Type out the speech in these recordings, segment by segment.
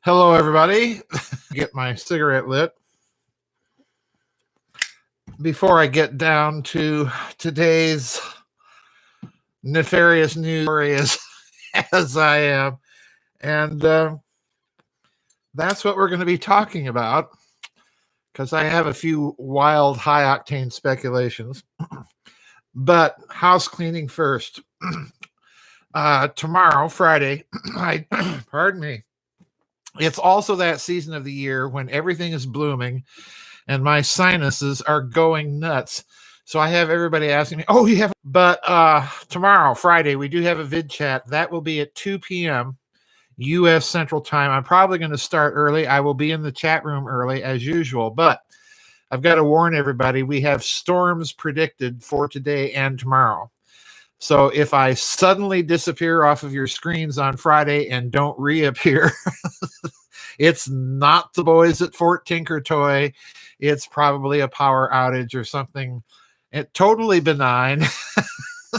Hello, everybody. Get my cigarette lit. Before I get down to today's nefarious news as I am, and that's what we're going to be talking about because I have a few wild, high-octane speculations. But house cleaning first. Tomorrow, Friday, pardon me. It's also that season of the year when everything is blooming and my sinuses are going nuts. So I have everybody asking me, oh, you have, but tomorrow, Friday, we do have a vid chat. That will be at 2 p.m. U.S. Central Time. I'm probably going to start early. I will be in the chat room early as usual, but I've got to warn everybody, we have storms predicted for today and tomorrow. So if I suddenly disappear off of your screens on Friday and don't reappear, it's not the boys at Fort Tinker Toy. It's probably a power outage or something totally benign.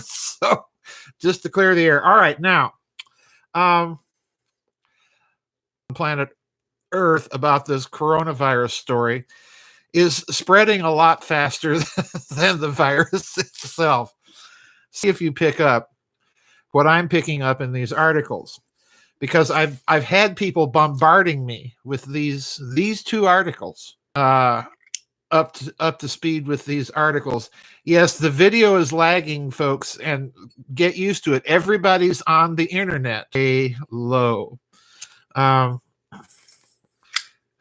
So just to clear the air. All right, now, planet Earth about this coronavirus story is spreading a lot faster than the virus itself. See if you pick up what I'm picking up in these articles, because I've had people bombarding me with these two articles, up to speed with these articles. Yes, the video is lagging, folks, and get used to it. Everybody's on the internet. Stay low.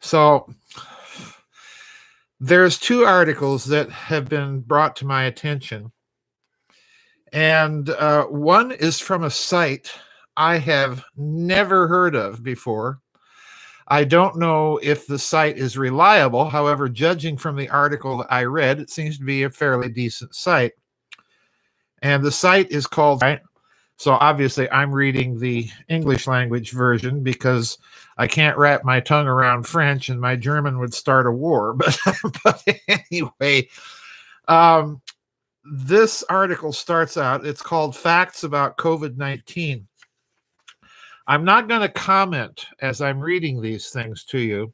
So there's two articles that have been brought to my attention. And one is from a site I have never heard of before. I don't know if the site is reliable. However, judging from the article that I read, it seems to be a fairly decent site. And the site is called, right? So obviously I'm reading the English language version because I can't wrap my tongue around French and my German would start a war. But anyway, this article starts out, it's called Facts About COVID-19. I'm not going to comment as I'm reading these things to you.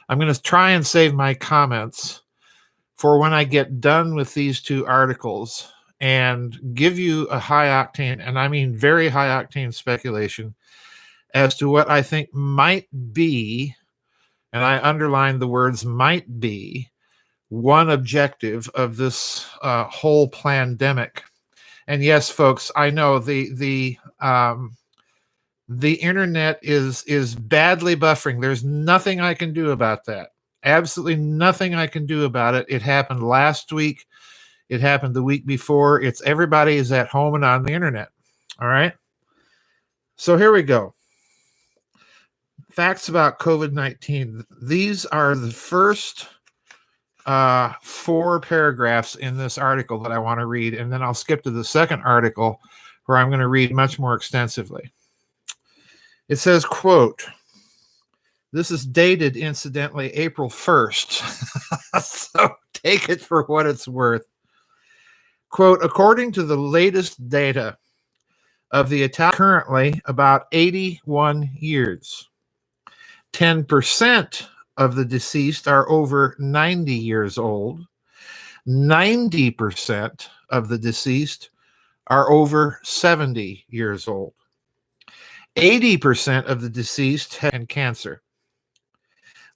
I'm going to try and save my comments for when I get done with these two articles and give you a high octane, and I mean very high octane speculation as to what I think might be, and I underline the words might be, one objective of this whole plandemic. And yes, folks, I know the internet is badly buffering. There's nothing I can do about that. Absolutely nothing I can do about it. It happened last week. It happened the week before. It's everybody is at home and on the internet. All right. So here we go. Facts about COVID-19. These are the first 4 paragraphs in this article that I want to read, and then I'll skip to the second article where I'm going to read much more extensively. It says, quote, this is dated, incidentally, April 1st, so take it for what it's worth. Quote, according to the latest data of the attack, currently about 81 years. 10% of the deceased are over 90 years old. 90% of the deceased are over 70 years old. 80% of the deceased had cancer.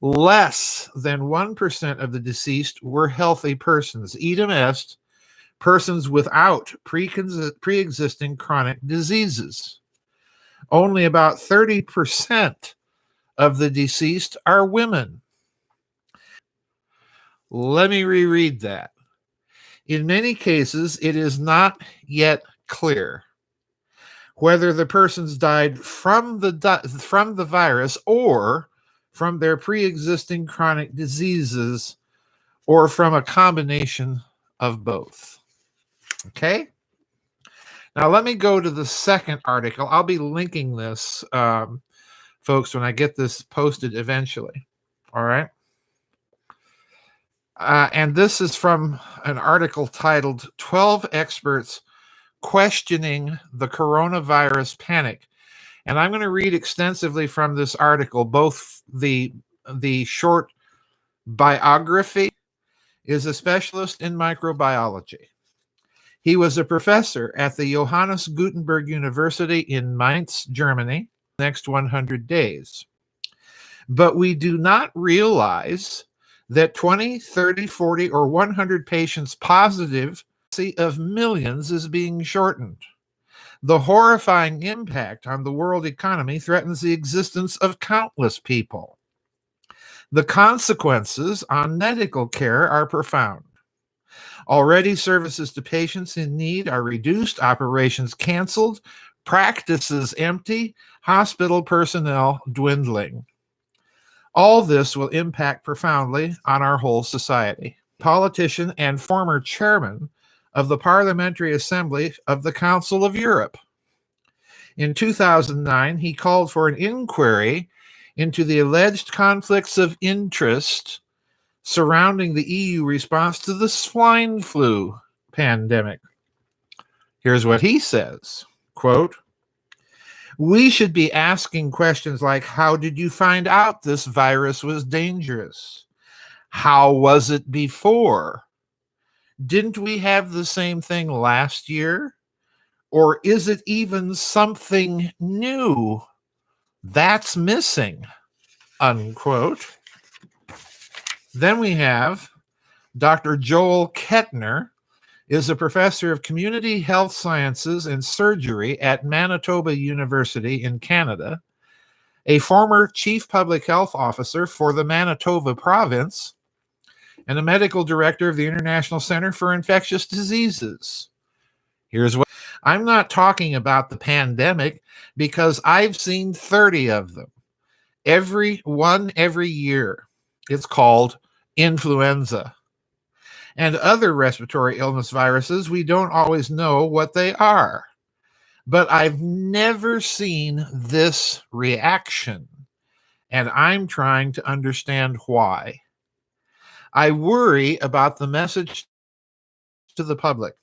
Less than 1% of the deceased were healthy persons, idem est, persons without pre-existing chronic diseases. Only about 30% of the deceased are women. Let me reread that. In many cases, it is not yet clear whether the persons died from the virus or from their pre-existing chronic diseases or from a combination of both. Okay? Now let me go to the second article. I'll be linking this, folks, when I get this posted eventually. All right? And this is from an article titled 12 Experts Questioning the Coronavirus Panic. And I'm going to read extensively from this article. Both the short biography is a specialist in microbiology. He was a professor at the Johannes Gutenberg University in Mainz, Germany, next 100 days. But we do not realize that 20, 30, 40, or 100 patients positive of millions is being shortened. The horrifying impact on the world economy threatens the existence of countless people. The consequences on medical care are profound. Already, services to patients in need are reduced, operations canceled, practices empty, hospital personnel dwindling. All this will impact profoundly on our whole society. Politician and former chairman of the Parliamentary Assembly of the Council of Europe. In 2009, he called for an inquiry into the alleged conflicts of interest surrounding the EU response to the swine flu pandemic. Here's what he says, quote, "We should be asking questions like, how did you find out this virus was dangerous? How was it before? Didn't we have the same thing last year? Or is it even something new that's missing?" Unquote. Then we have Dr. Joel Kettner, is a professor of community health sciences and surgery at Manitoba University in Canada, a former chief public health officer for the Manitoba province, and a medical director of the International Center for Infectious Diseases. Here's what I'm not talking about the pandemic because I've seen 30 of them. Every year. It's called influenza. And other respiratory illness viruses, we don't always know what they are. But I've never seen this reaction, and I'm trying to understand why. I worry about the message to the public.